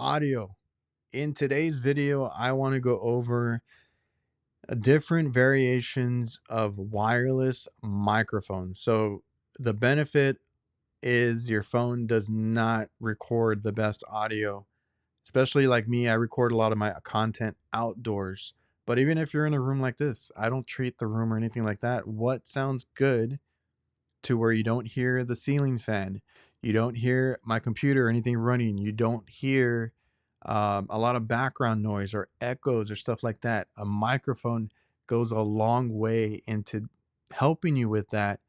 audio. In today's video, I want to go over different variations of wireless microphones. So the benefit is your phone does not record the best audio. Especially like me, I record a lot of my content outdoors. But even if you're in a room like this, I don't treat the room or anything like that. What sounds good to where you don't hear the ceiling fan, you don't hear my computer or anything running, you don't hear a lot of background noise or echoes or stuff like that. A microphone goes a long way into helping you with that.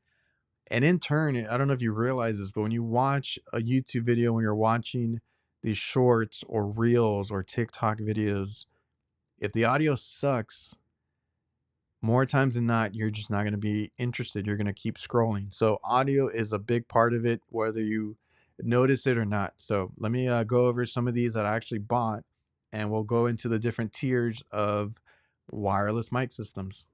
And in turn, I don't know if you realize this, but when you watch a YouTube video, when you're watching these shorts or reels or TikTok videos, if the audio sucks, more times than not, you're just not going to be interested. You're going to keep scrolling. So audio is a big part of it, whether you notice it or not. So let me go over some of these that I actually bought, and we'll go into the different tiers of wireless mic systems.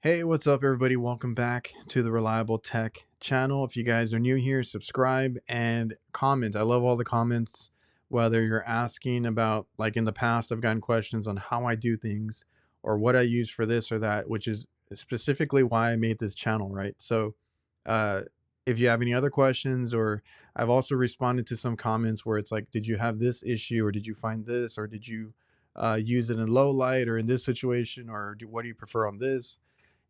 Hey, what's up, everybody? Welcome back to the Reliable Tech channel. If you guys are new here, subscribe and comment. I love all the comments, whether you're asking about, like in the past, I've gotten questions on how I do things or what I use for this or that, which is specifically why I made this channel, right? So, uh, if you have any other questions, or I've also responded to some comments where it's like, did you have this issue, or did you find this, or did you use it in low light or in this situation, or what do you prefer on this?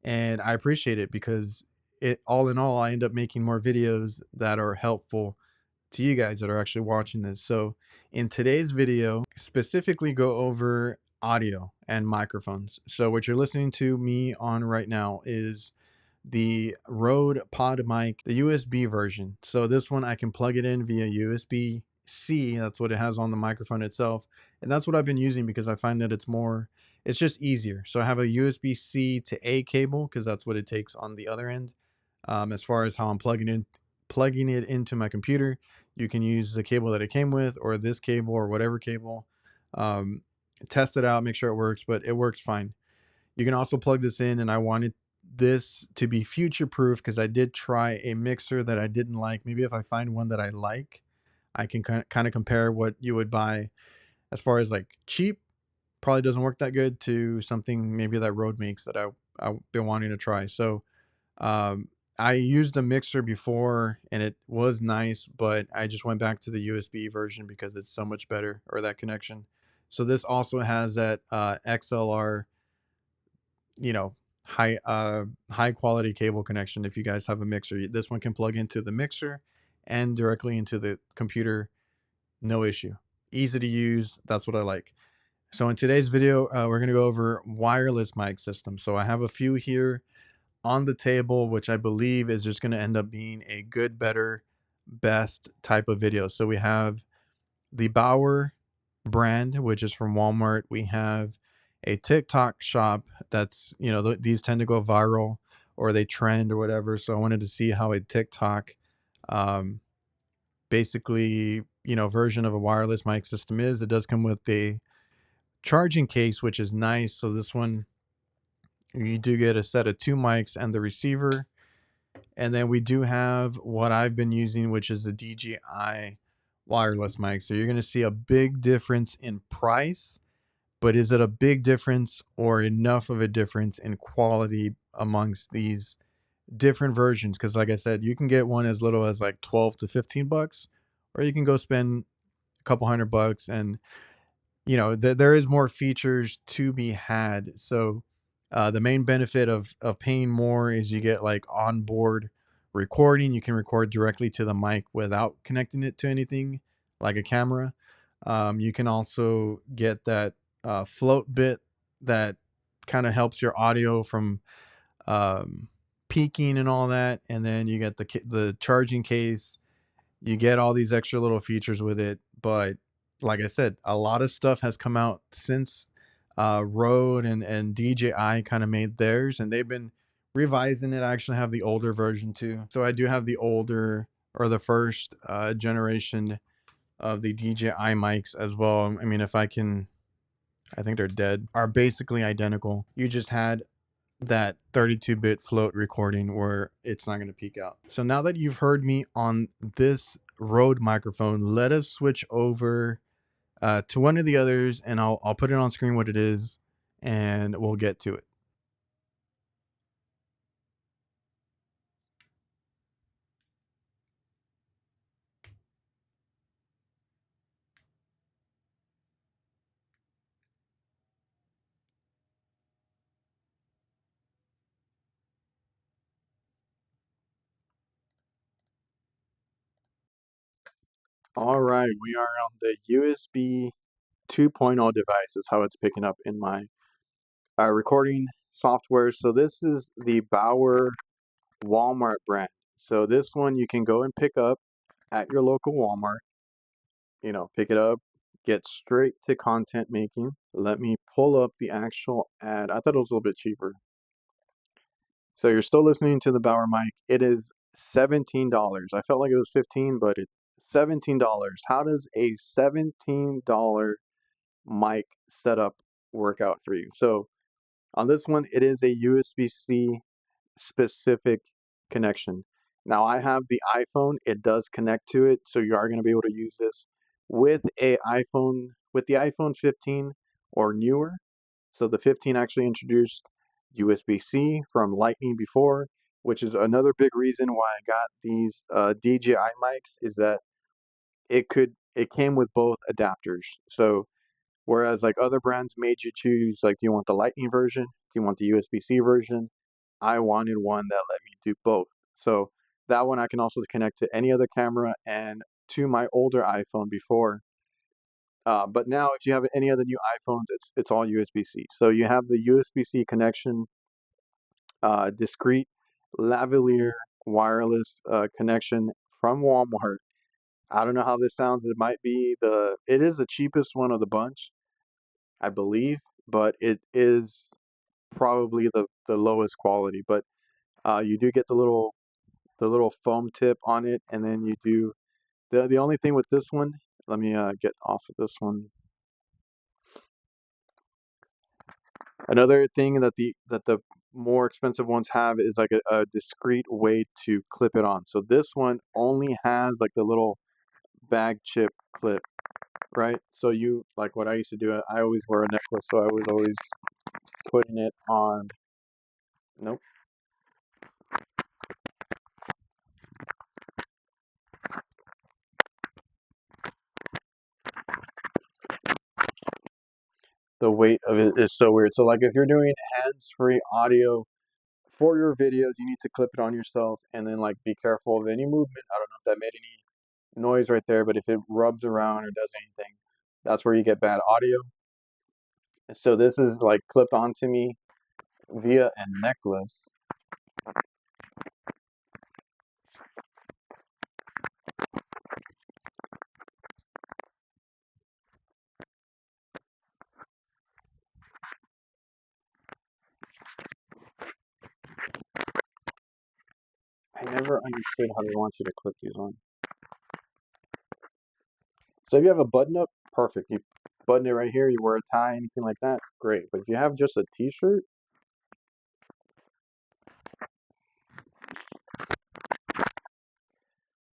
And I appreciate it because it all in all, I end up making more videos that are helpful to you guys that are actually watching this. So in today's video, specifically go over audio and microphones. So what you're listening to me on right now is the Rode Podmic, the USB version. So this one I can plug it in via USB-C. That's what it has on the microphone itself. And that's what I've been using because I find that it's just easier. So I have a USB-C to A cable because that's what it takes on the other end. As far as how I'm plugging it into my computer, you can use the cable that it came with, or this cable, or whatever cable. Um, Test it out, make sure it works, but it works fine. You can also plug this in, and I wanted this to be future proof because I did try a mixer that I didn't like. Maybe if I find one that I like, I can kind of compare what you would buy as far as like cheap, probably doesn't work that good, to something maybe that Rode makes that I've been wanting to try. So um, I used a mixer before and it was nice, but I just went back to the USB version because it's so much better, or that connection. So this also has that XLR, you know, high quality cable connection. If you guys have a mixer, this one can plug into the mixer and directly into the computer, no issue, easy to use. That's what I like. So in today's video, we're going to go over wireless mic systems. So I have a few here on the table, which I believe is just going to end up being a good, better, best type of video. So we have the Bauer brand, which is from Walmart. We have a TikTok shop that's, these tend to go viral or they trend or whatever. So I wanted to see how a TikTok, um, basically, version of a wireless mic system is. It does come with a charging case, which is nice. So this one, you do get a set of two mics and the receiver. And then we do have what I've been using, which is the DJI wireless mic. So you're going to see a big difference in price, but is it a big difference or enough of a difference in quality amongst these different versions? Because like I said, you can get one as little as like 12 to 15 bucks, or you can go spend a couple $100, and there is more features to be had. So the main benefit of paying more is you get like onboard recording. You can record directly to the mic without connecting it to anything like a camera. You can also get that float bit that kind of helps your audio from um, peaking and all that. And then you get the charging case. You get all these extra little features with it. But like I said, a lot of stuff has come out since Rode and DJI kind of made theirs, and they've been revising it. I actually have the older version too. So I do have the older, or the first generation of the DJI mics as well. I mean, I think they're dead, are basically identical. You just had that 32-bit float recording where it's not going to peak out. So now that you've heard me on this Rode microphone, let us switch over to one of the others, and I'll put it on screen what it is, and we'll get to it. All right, we are on the USB 2.0 device is how it's picking up in my recording software. So this is the Bauer Walmart brand. So this one you can go and pick up at your local Walmart. You know, pick it up, get straight to content making. Let me pull up the actual ad. I thought it was a little bit cheaper. So you're still listening to the Bauer mic. It is $17. I felt like it was 15, but it's $17. How does a $17 mic setup work out for you? So on this one, it is a USB-C specific connection. Now I have the iPhone, it does connect to it, so you are going to be able to use this with the iPhone 15 or newer. So the 15 actually introduced USB-C from Lightning before, which is another big reason why I got these DJI mics, is that it came with both adapters. So whereas like other brands made you choose, like, do you want the Lightning version? Do you want the USB-C version? I wanted one that let me do both. So that one I can also connect to any other camera and to my older iPhone before. But now if you have any other new iPhones, it's all USB-C. So you have the USB-C connection, discrete lavalier wireless connection from Walmart. I don't know how this sounds. It is the cheapest one of the bunch, I believe, but it is probably the lowest quality. But you do get the little foam tip on it, and then you do the only thing with this one. Let me get off of this one. Another thing that the more expensive ones have is like a discrete way to clip it on. So this one only has like the little bag chip clip, right? So you, like what I used to do, I always wear a necklace, so I was always putting it on. Nope. The weight of it is so weird. So like if you're doing hands-free audio for your videos, you need to clip it on yourself and then like be careful of any movement. I don't know if that made any noise right there, but if it rubs around or does anything, that's where you get bad audio. So this is like clipped onto me via a necklace. I never understood how they want you to clip these on. So if you have a button up, perfect. You button it right here, you wear a tie, anything like that, great. But if you have just a t-shirt,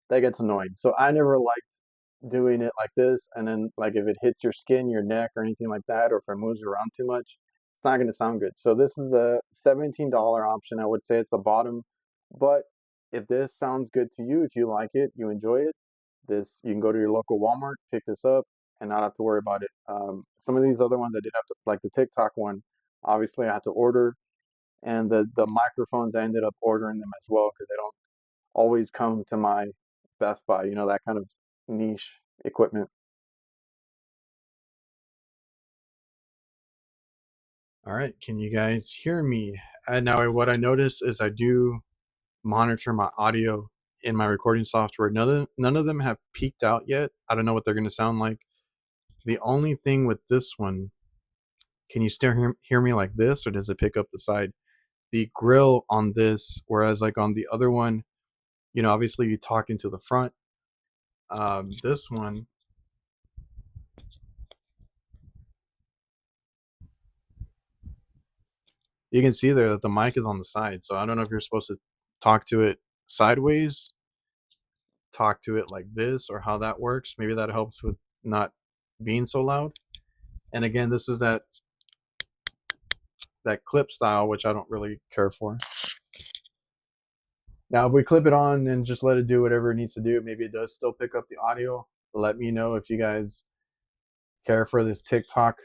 that gets annoying. So I never liked doing it like this, and then like if it hits your skin, your neck, or anything like that, or if it moves around too much, it's not going to sound good. So this is a $17 option. I would say it's the bottom, but if this sounds good to you, if you like it, you enjoy it, this you can go to your local Walmart, pick this up, and not have to worry about it. Some of these other ones I did have to, like the TikTok one, obviously I had to order, and the microphones I ended up ordering them as well because they don't always come to my Best Buy, you know, that kind of niche equipment. All right, can you guys hear me? Now, what I notice is I do monitor my audio in my recording software. None of them have peaked out yet. I don't know what they're going to sound like. The only thing with this one, can you still hear me like this, or does it pick up the side? The grill on this, whereas like on the other one, you know, obviously you talk into the front. This one, You can see there that the mic is on the side. So I don't know if you're supposed to talk to it sideways, talk to it like this, or how that works. Maybe that helps with not being so loud. And again, this is that clip style, which I don't really care for. Now, if we clip it on and just let it do whatever it needs to do, maybe it does still pick up the audio. Let me know if you guys care for this TikTok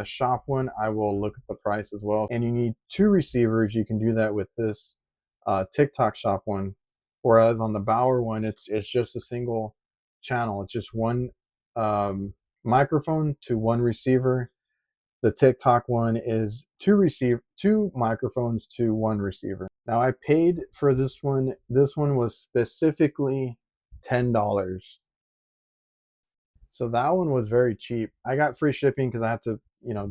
shop one. I will look at the price as well. And you need 2 receivers. You can do that with this TikTok shop one. Whereas on the Bauer one, it's just a single channel. It's just one microphone to 1 receiver. The TikTok one is 2 microphones to 1 receiver. Now I paid for this one. This one was specifically $10. So that one was very cheap. I got free shipping because I had to,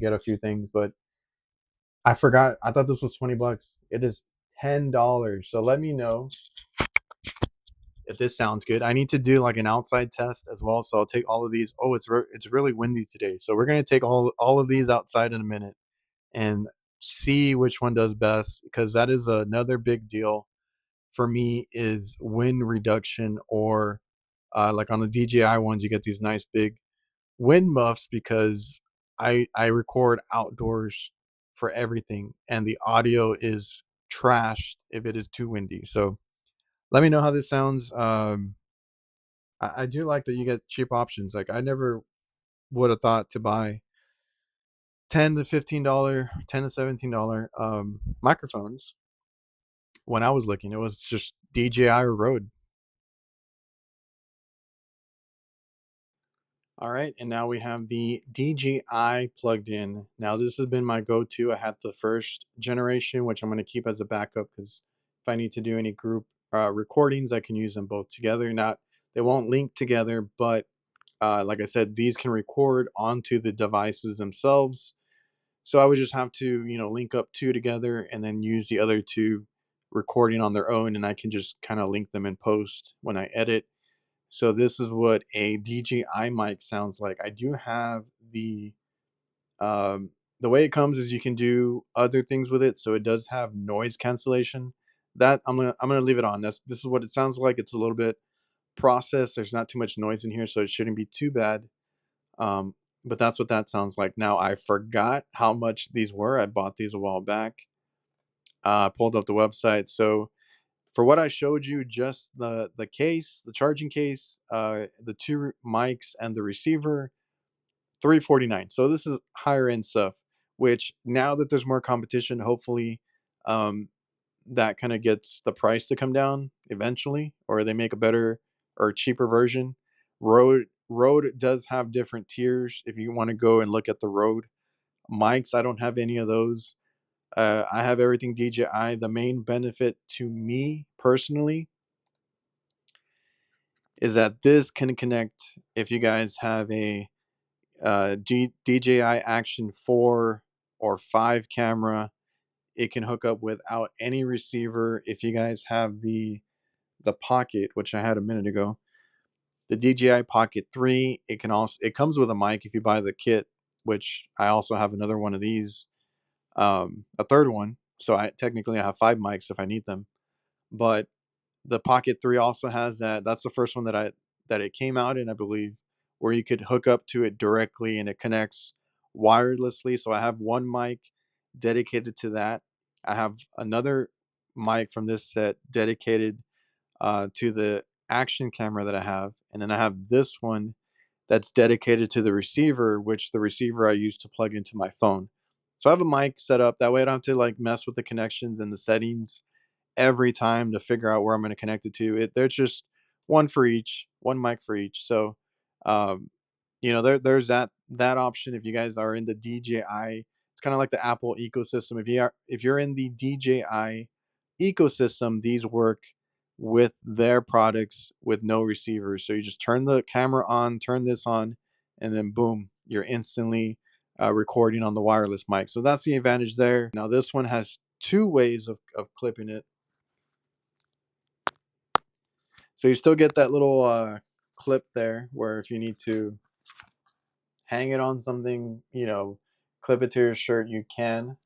get a few things, but I forgot. I thought this was 20 bucks. It is $10. So let me know if this sounds good. I need to do like an outside test as well. So I'll take all of these. Oh, it's really windy today. So we're going to take all of these outside in a minute and see which one does best, because that is another big deal for me, is wind reduction, or like on the DJI ones, you get these nice big wind muffs, because I record outdoors for everything, and the audio is trashed if it is too windy. So let me know how this sounds. I do like that you get cheap options. Like, I never would have thought to buy $10 to $15, $10 to $17 microphones when I was looking. It was just DJI or Rode. All right, and now we have the DJI plugged in. Now this has been my go-to. I had the first generation, which I'm going to keep as a backup, because if I need to do any group recordings, I can use them both together. Not They won't link together, but like I said, these can record onto the devices themselves. So I would just have to, link up 2 together and then use the other 2 recording on their own, and I can just kind of link them in post when I edit. So this is what a DJI mic sounds like. I do have um, the way it comes is you can do other things with it. So it does have noise cancellation. That I'm gonna leave it on. This is what it sounds like. It's a little bit processed. There's not too much noise in here, so it shouldn't be too bad. Um, but that's what that sounds like. Now I forgot how much these were. I bought these a while back. I pulled up the website. So for what I showed you, just the case, the charging case, the 2 mics and the receiver, $349. So this is higher end stuff, which now that there's more competition, hopefully um, that kind of gets the price to come down eventually, or they make a better or cheaper version. Rode does have different tiers if you want to go and look at the Rode mics. I don't have any of those. I have everything DJI. The main benefit to me personally is that this can connect, if you guys have a DJI Action 4 or 5 camera. It can hook up without any receiver. If you guys have the Pocket, which I had a minute ago, the DJI Pocket 3, it comes with a mic if you buy the kit, which I also have another one of these, a third one. So I have 5 mics if I need them. But the Pocket 3 also has that. That's the first one that it came out in, I believe, where you could hook up to it directly and it connects wirelessly. So I have one mic dedicated to that. I have another mic from this set dedicated to the action camera that I have, and then I have this one that's dedicated to the receiver, which the receiver I use to plug into my phone. So I have a mic set up that way I don't have to like mess with the connections and the settings every time to figure out where I'm going to connect it to. There's just one mic for each. So, um, there's that option if you guys are in the DJI. It's kind of like the Apple ecosystem. If you're in the DJI ecosystem, these work with their products with no receivers. So you just turn the camera on, turn this on, and then boom, you're instantly recording on the wireless mic. So that's the advantage there. Now this one has 2 ways of clipping it. So you still get that little clip there, where if you need to hang it on something, clip it to your shirt, you can.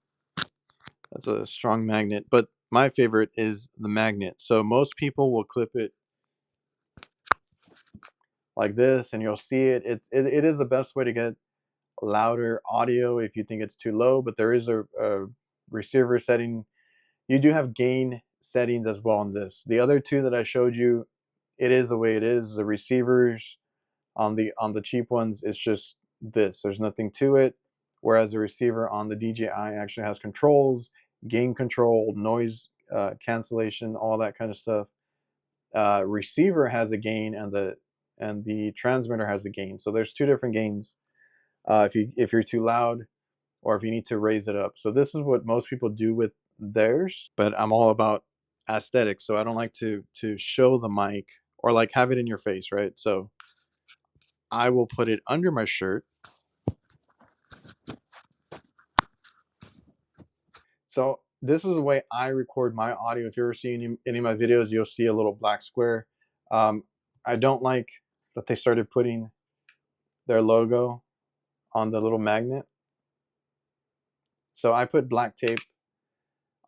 That's a strong magnet, but my favorite is the magnet. So most people will clip it like this, and you'll see it. It is the best way to get louder audio if you think it's too low, but there is a receiver setting. You do have gain settings as well on this. The other two that I showed you, it is the way it is. The receivers on the cheap ones, it's just this. There's nothing to it. Whereas the receiver on the DJI actually has controls, gain control, noise cancellation, all that kind of stuff. Receiver has a gain, and the transmitter has a gain. So there's two different gains. If you're too loud, or if you need to raise it up. So this is what most people do with theirs. But I'm all about aesthetics, so I don't like to show the mic or like have it in your face, right? So I will put it under my shirt. So this is the way I record my audio. If you ever see any of my videos, you'll see a little black square. Um, I don't like that they started putting their logo on the little magnet. So I put black tape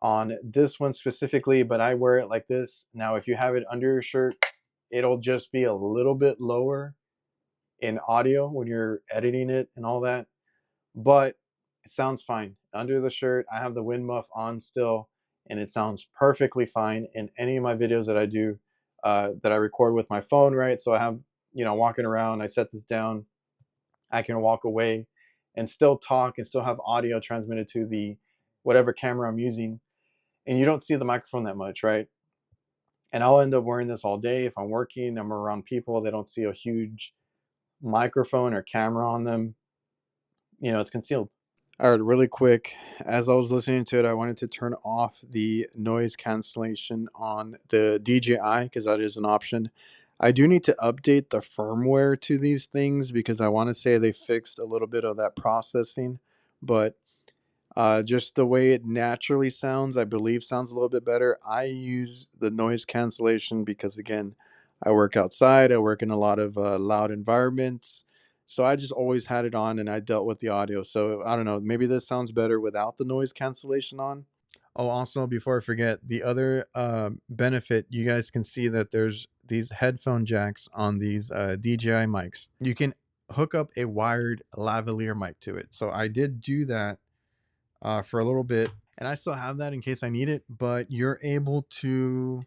on this one specifically, but I wear it like this. Now, if you have it under your shirt, it'll just be a little bit lower in audio when you're editing it and all that, but it sounds fine. Under the shirt, I have the wind muff on still, and it sounds perfectly fine in any of my videos that I do, that I record with my phone, right? So I have, walking around, I set this down, I can walk away and still talk and still have audio transmitted to the whatever camera I'm using, and you don't see the microphone that much, right? And I'll end up wearing this all day. If I'm working, I'm around people, they don't see a huge microphone or camera on them. It's concealed. All right, really quick. As I was listening to it, I wanted to turn off the noise cancellation on the DJI because that is an option. I do need to update the firmware to these things because I want to say they fixed a little bit of that processing, but just the way it naturally sounds, I believe sounds a little bit better. I use the noise cancellation because, again, I work outside, I work in a lot of loud environments. So I just always had it on and I dealt with the audio. So I don't know, maybe this sounds better without the noise cancellation on. Oh, also, before I forget, the other benefit, you guys can see that there's these headphone jacks on these DJI mics. You can hook up a wired lavalier mic to it. So I did do that for a little bit, and I still have that in case I need it. But you're able to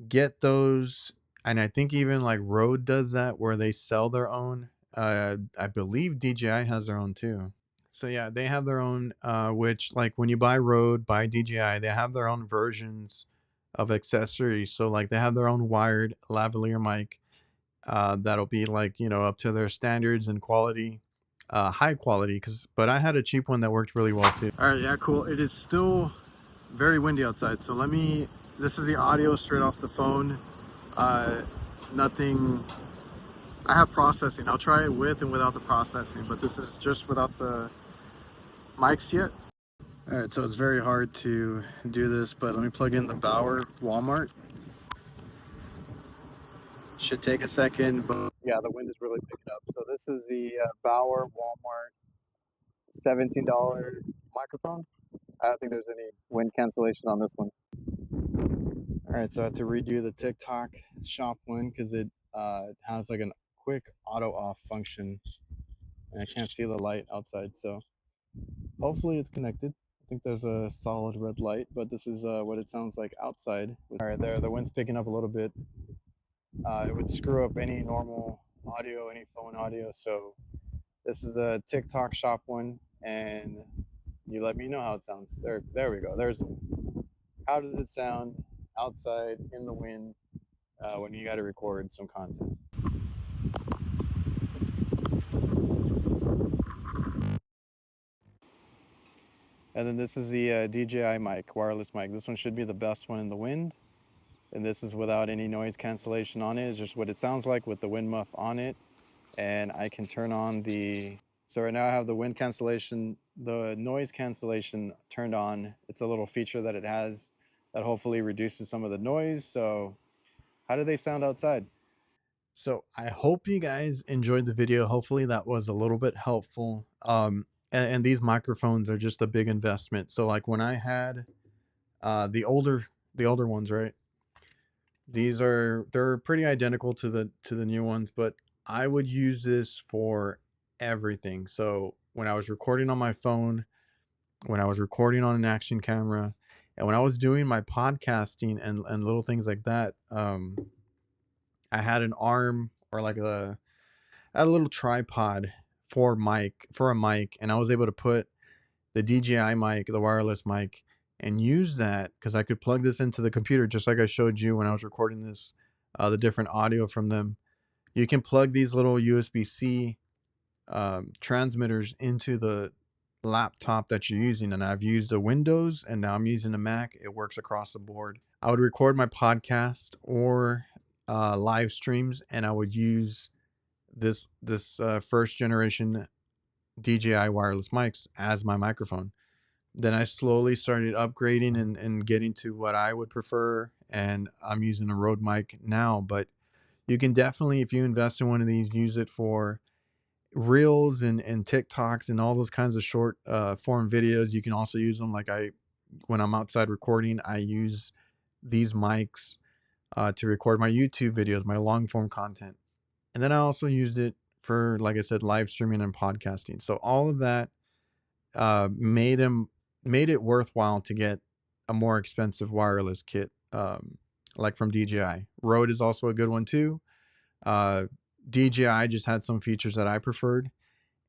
get those, and I think even like Rode does that, where they sell their own. I believe DJI has their own too. So yeah, they have their own. Which like when you buy Rode, buy DJI, they have their own versions of accessories. So like they have their own wired lavalier mic, that'll be like up to their standards and quality, high quality. But I had a cheap one that worked really well too. All right, yeah, cool. It is still very windy outside, so this is the audio straight off the phone. uh Nothing. I have processing. I'll try it with and without the processing, but this is just without the mics yet. All right, so it's very hard to do this, but let me plug in the Bauer Walmart. Should take a second, but yeah, the wind is really picking up. So this is the Bauer Walmart $17 microphone. I don't think there's any wind cancellation on this one. All right, so I had to redo the TikTok shop one because it has like a quick auto off function, and I can't see the light outside. So hopefully it's connected. I think there's a solid red light, but this is what it sounds like outside. All right, there, the wind's picking up a little bit. It would screw up any normal audio, any phone audio. So this is a TikTok shop one, and you let me know how it sounds. There we go. How does it sound outside in the wind when you got to record some content? And then this is the DJI mic, wireless mic. This one should be the best one in the wind. And this is without any noise cancellation on it. It's just what it sounds like with the wind muff on it. And I can turn on so right now I have the wind cancellation, the noise cancellation turned on. It's a little feature that it has that hopefully reduces some of the noise. So how do they sound outside? So I hope you guys enjoyed the video. Hopefully that was a little bit helpful. and these microphones are just a big investment. So like when I had the older ones, right? They're pretty identical to the new ones, but I would use this for everything. So when I was recording on my phone, when I was recording on an action camera, and when I was doing my podcasting and little things like that, I had an arm or like I had a little tripod for a mic, and I was able to put the DJI mic, the wireless mic, and use that because I could plug this into the computer just like I showed you when I was recording this, the different audio from them. You can plug these little USB-C transmitters into the laptop that you're using. And I've used a Windows and now I'm using a Mac. It works across the board. I would record my podcast or live streams, and I would use this first generation DJI wireless mics as my microphone. Then I slowly started upgrading and getting to what I would prefer, and I'm using a Rode mic now. But you can definitely, if you invest in one of these, use it for reels and TikToks and all those kinds of short form videos. You can also use them like when I'm outside recording, I use these mics to record my YouTube videos, my long form content. And then I also used it for, like I said, live streaming and podcasting. So all of that uh, made him made it worthwhile to get a more expensive wireless kit, like from DJI. Rode is also a good one too. Uh, DJI just had some features that I preferred,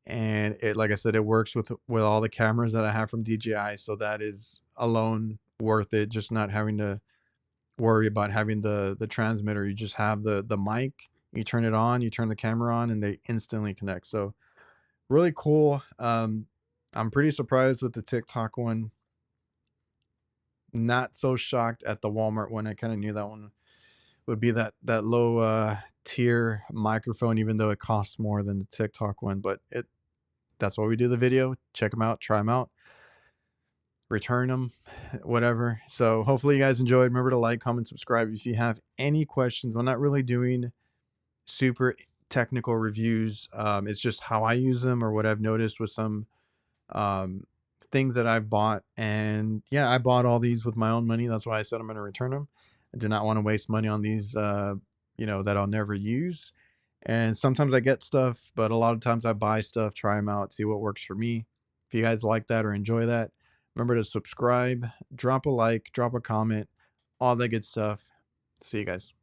and it, like I said, it works with all the cameras that I have from DJI. So that is alone worth it. Just not having to worry about having the transmitter. You just have the mic. You turn it on. You turn the camera on, and they instantly connect. So really cool. I'm pretty surprised with the TikTok one. Not so shocked at the Walmart one. I kind of knew that one would be that low tier microphone, even though it costs more than the TikTok one. But that's why we do the video. Check them out, try them out, return them, whatever. So hopefully you guys enjoyed. Remember to like, comment, subscribe if you have any questions. I'm not really doing super technical reviews. It's just how I use them or what I've noticed with some um, things that I've bought. And yeah, I bought all these with my own money. That's why I said I'm going to return them. I do not want to waste money on these, that I'll never use. And sometimes I get stuff, but a lot of times I buy stuff, try them out, see what works for me. If you guys like that or enjoy that, remember to subscribe, drop a like, drop a comment, all that good stuff. See you guys.